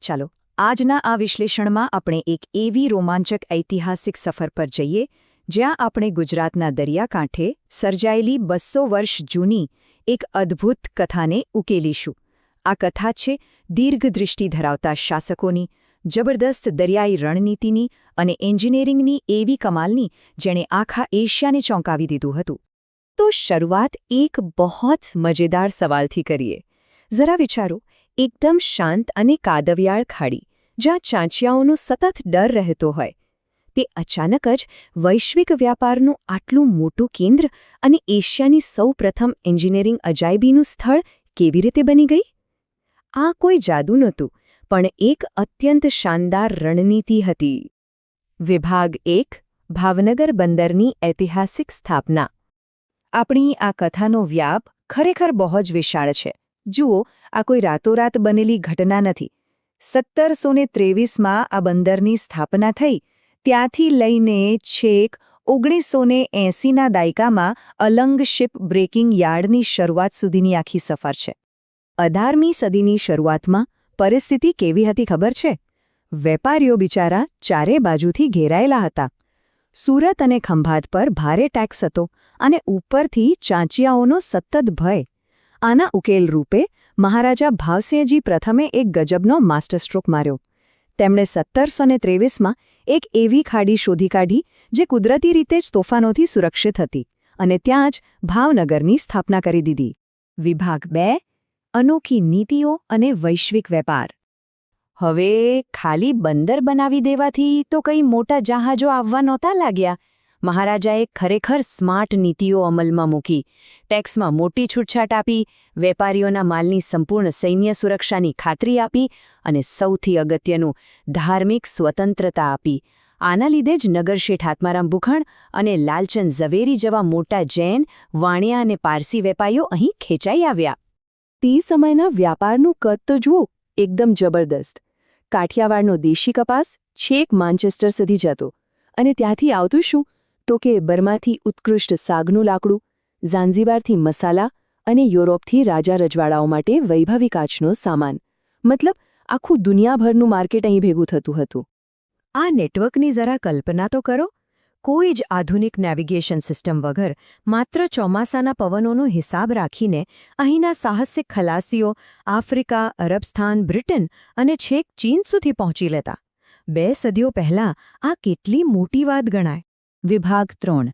ચાલો આજના આ વિશ્લેષણમાં આપણે એક એવી રોમાંચક ઐતિહાસિક સફર પર જઈએ જ્યાં આપણે ગુજરાતના દરિયાકાંઠે સર્જાયેલી 200 વર્ષ જૂની એક અદ્ભુત કથાને ઉકેલીશું. આ કથા છે દીર્ઘદૃષ્ટિ ધરાવતા શાસકોની, જબરદસ્ત દરિયાઈ રણનીતિની અને એન્જિનિયરિંગની એવી કમાલની જેણે આખા એશિયાને ચોંકાવી દીધું હતું. તો શરૂઆત એક બહોત મજેદાર સવાલથી કરીએ. જરા વિચારો, એકદમ શાંત અને કાદવિયાળ ખાડી, જ્યાં ચાંચિયાઓનો સતત ડર રહેતો હોય, તે અચાનક જ વૈશ્વિક વ્યાપારનું આટલું મોટું કેન્દ્ર અને એશિયાની સૌપ્રથમ એન્જિનિયરિંગ અજાયબીનું સ્થળ કેવી રીતે બની ગઈ? આ કોઈ જાદુ નહોતું, પણ એક અત્યંત શાનદાર રણનીતિ હતી. વિભાગ 1: ભાવનગર બંદરની ઐતિહાસિક સ્થાપના. આપણી આ કથાનો વ્યાપ ખરેખર બહુ જ વિશાળ છે. જુઓ, આ કોઈ રાતોરાત બનેલી ઘટના નથી. 1723માં આ બંદરની સ્થાપના થઈ, ત્યાંથી લઈને છેક 1980ના દાયકામાં અલંગ શિપ બ્રેકિંગ યાર્ડની શરૂઆત સુધીની આખી સફર છે. 18મી સદીની શરૂઆતમાં પરિસ્થિતિ કેવી હતી ખબર છે? વેપારીઓ બિચારા ચારે બાજુથી ઘેરાયેલા હતા. સુરત અને ખંભાત પર ભારે ટેક્સ હતો અને ઉપરથી ચાંચિયાઓનો સતત ભય. આના ઉકેલ રૂપે મહારાજા ભાવસિંહજી પ્રથમે એક ગજબનો માસ્ટરસ્ટ્રોક માર્યો. તેમણે 1723માં એક એવી ખાડી શોધી કાઢી જે કુદરતી રીતે જ તોફાનોથી સુરક્ષિત હતી, અને ત્યાં જ ભાવનગરની સ્થાપના કરી દીધી. વિભાગ 2: અનોખી નીતિઓ અને વૈશ્વિક વેપાર. હવે ખાલી બંદર બનાવી દેવાથી તો કંઈ મોટા જહાજો આવવા નહોતા લાગ્યા. મહારાજાએ ખરેખર સ્માર્ટ નીતિઓ અમલમાં મૂકી. ટેક્સમાં મોટી છૂટછાટ આપી, વેપારીઓના માલની સંપૂર્ણ સૈન્ય સુરક્ષાની ખાતરી આપી અને સૌથી અગત્યનું ધાર્મિક સ્વતંત્રતા આપી. આના લીધે જ નગરશેઠ આત્મારામ ભુખણ અને લાલચંદ ઝવેરી જેવા મોટા જૈન, વાણિયા અને પારસી વેપારીઓ અહીં ખેંચાઈ આવ્યા. તે સમયના વ્યાપારનું કદ તો જુઓ, એકદમ જબરદસ્ત. કાઠિયાવાડનો દેશી કપાસ છેક માન્ચેસ્ટર સુધી જતો, અને ત્યાંથી આવતું શું તો કે બર્માથી ઉત્કૃષ્ટ સાગનું લાકડું, ઝાંઝીબારથી મસાલા અને યુરોપથી રાજા રજવાડાઓ માટે વૈભવી કાચનો સામાન. મતલબ આખું દુનિયાભરનું માર્કેટ અહીં ભેગું થતું હતું. આ નેટવર્કની જરા કલ્પના તો કરો. કોઈ જ આધુનિક નેવિગેશન સિસ્ટમ વગર માત્ર ચોમાસાના પવનોનો હિસાબ રાખીને અહીંના સાહસિક ખલાસીઓ આફ્રિકા, અરબસ્થાન, બ્રિટન અને છેક ચીન સુધી પહોંચી લેતા. 2 સદીઓ પહેલાં આ કેટલી મોટી વાત ગણાય. વિભાગ 3: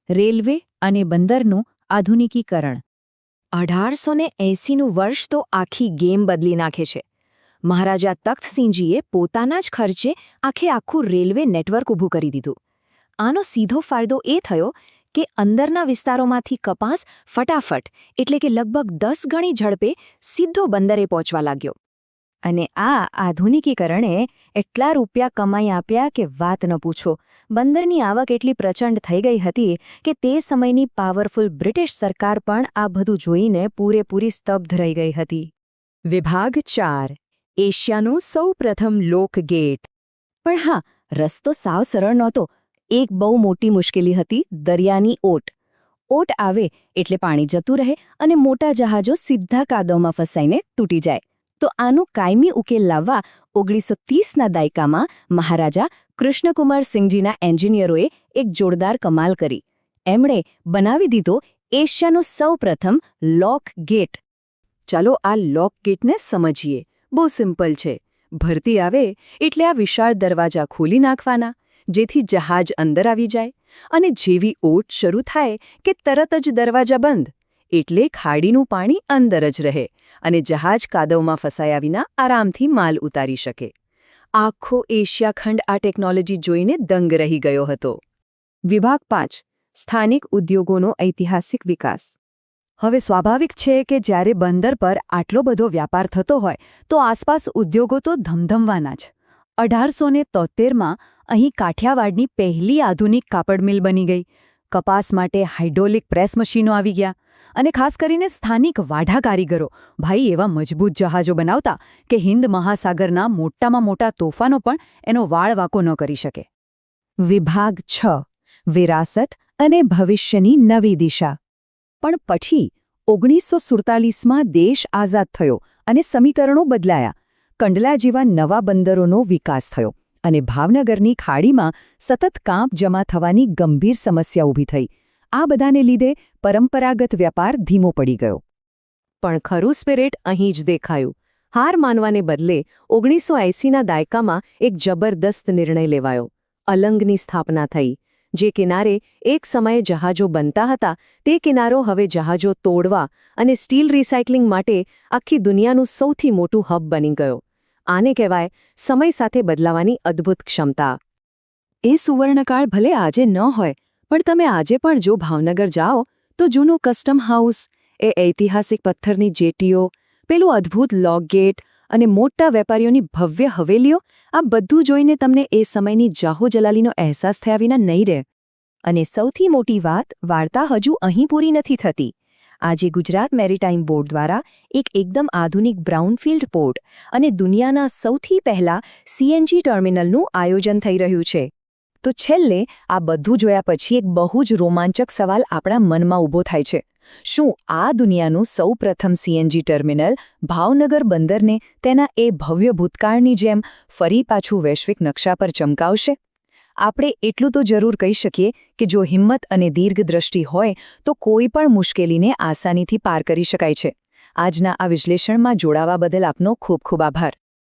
રેલવે અને બંદરનું આધુનિકીકરણ. 1880નું વર્ષ તો આખી ગેમ બદલી નાખે છે. મહારાજા તખ્તસિંહજીએ પોતાના જ ખર્ચે આખું રેલવે નેટવર્ક ઊભું કરી દીધું. આનો સીધો ફાયદો એ થયો કે અંદરના વિસ્તારોમાંથી કપાસ ફટાફટ એટલે કે લગભગ 10 ગણી ઝડપે સીધો બંદરે પહોંચવા લાગ્યો. અને આ આધુનિકીકરણે એટલા રૂપિયા કમાઈ આપ્યા કે વાત ન પૂછો. બંદરની આવક એટલી પ્રચંડ થઈ ગઈ હતી કે તે સમયની પાવરફુલ બ્રિટિશ સરકાર પણ આ બધું જોઈને પૂરેપૂરી સ્તબ્ધ રહી ગઈ હતી. વિભાગ 4: એશિયાનો સૌપ્રથમ લોકગેટ. પણ હા, રસ્તો સાવ સરળ નહોતો. એક બહુ મોટી મુશ્કેલી હતી દરિયાની ઓટ. ઓટ આવે એટલે પાણી જતું રહે અને મોટા જહાજો સીધા કાદવમાં ફસાઈને તૂટી જાય. તો આનો કાયમી ઉકેલ લાવવા 1930ના દાયકામાં મહારાજા કૃષ્ણકુમારસિંહજીના એન્જિનિયરોએ એક જોરદાર કમાલ કરી. એમણે બનાવી દીધો એશિયાનો સૌપ્રથમ લોક ગેટ. ચાલો આ લોક ગેટને સમજીએ. બહુ સિમ્પલ છે. ભરતી આવે એટલે આ વિશાળ દરવાજા ખોલી નાખવાના, જેથી જહાજ અંદર આવી જાય, અને જેવી ઓટ શરૂ થાય કે તરત જ દરવાજા બંધ, એટલે ખાડીનું પાણી અંદર જ રહે અને જહાજ કાદવમાં ફસાયા વિના આરામથી માલ ઉતારી શકે. આખો એશિયા ખંડ આ ટેકનોલોજી જોઈને દંગ રહી ગયો હતો. વિભાગ 5: સ્થાનિક ઉદ્યોગોનો ઐતિહાસિક વિકાસ. હવે સ્વાભાવિક છે કે જ્યારે બંદર પર આટલો બધો વ્યાપાર થતો હોય તો આસપાસ ઉદ્યોગો તો ધમધમવાના જ. 1873માં અહીં કાઠિયાવાડની પહેલી આધુનિક કાપડ મિલ બની ગઈ. કપાસ માટે હાઇડ્રોલિક પ્રેસ મશીનો આવી ગયા, અને ખાસ કરીને સ્થાનિક વાઢા કારીગરો ભાઈ એવા મજબૂત જહાજો બનાવતા કે હિન્દ મહાસાગરના મોટામાં મોટા તોફાનો પણ એનો વાળ વાંકો ન કરી શકે. વિભાગ 6: વિરાસત અને ભવિષ્યની નવી દિશા. પણ પછી 1947માં દેશ આઝાદ થયો અને સમીકરણો બદલાયા. કંડલા જેવા નવા બંદરોનો વિકાસ થયો અને ભાવનગરની ખાડીમાં સતત કાંપ જમા થવાની ગંભીર સમસ્યા ઊભી થઈ. આ બધાને લીધે પરંપરાગત વ્યાપાર ધીમો પડી ગયો. પણ ખરું સ્પિરિટ અહીં જ દેખાયું. હાર માનવાને બદલે 1980ના દાયકામાં એક જબરદસ્ત નિર્ણય લેવાયો. અલંગની સ્થાપના થઈ. જે કિનારે એક સમયે જહાજો બનતા હતા તે કિનારો હવે જહાજો તોડવા અને સ્ટીલ રિસાયકલિંગ માટે આખી દુનિયાનું સૌથી મોટું હબ બની ગયો. આને કહેવાય સમય સાથે બદલાવાની અદ્ભુત ક્ષમતા. એ સુવર્ણકાળ ભલે આજે ન હોય, પણ તમે આજે પણ જો ભાવનગર જાઓ તો જૂનું કસ્ટમ હાઉસ, એ ઐતિહાસિક પથ્થરની જેટીઓ, પેલું અદ્ભુત લોક ગેટ અને મોટા વેપારીઓની ભવ્ય હવેલીઓ, આ બધું જોઈને તમને એ સમયની જાહોજલાલીનો અહેસાસ થયા વિના નહીં રહે. અને સૌથી મોટી વાત, વાર્તા હજુ અહીં પૂરી નથી થતી. આજે ગુજરાત મેરીટાઈમ બોર્ડ દ્વારા એક એકદમ આધુનિક બ્રાઉનફિલ્ડ પોર્ટ અને દુનિયાના સૌથી પહેલા સીએનજી ટર્મિનલનું આયોજન થઈ રહ્યું છે. તો છેલ્લે આ બધું જોયા પછી એક બહુ જ રોમાંચક સવાલ આપણા મનમાં ઊભો થાય છે. શું આ દુનિયાનું સૌપ્રથમ સીએનજી ટર્મિનલ ભાવનગર બંદરને તેના એ ભવ્ય ભૂતકાળની જેમ ફરી પાછું વૈશ્વિક નકશા પર ચમકાવશે? આપણે એટલું તો જરૂર કહી શકીએ કે જો હિંમત અને દીર્ઘદ્રષ્ટિ હોય તો કોઈ પણ મુશ્કેલીને આસાનીથી પાર કરી શકાય છે. આજના આ વિશ્લેષણમાં જોડાવા બદલ આપનો ખૂબ ખૂબ આભાર.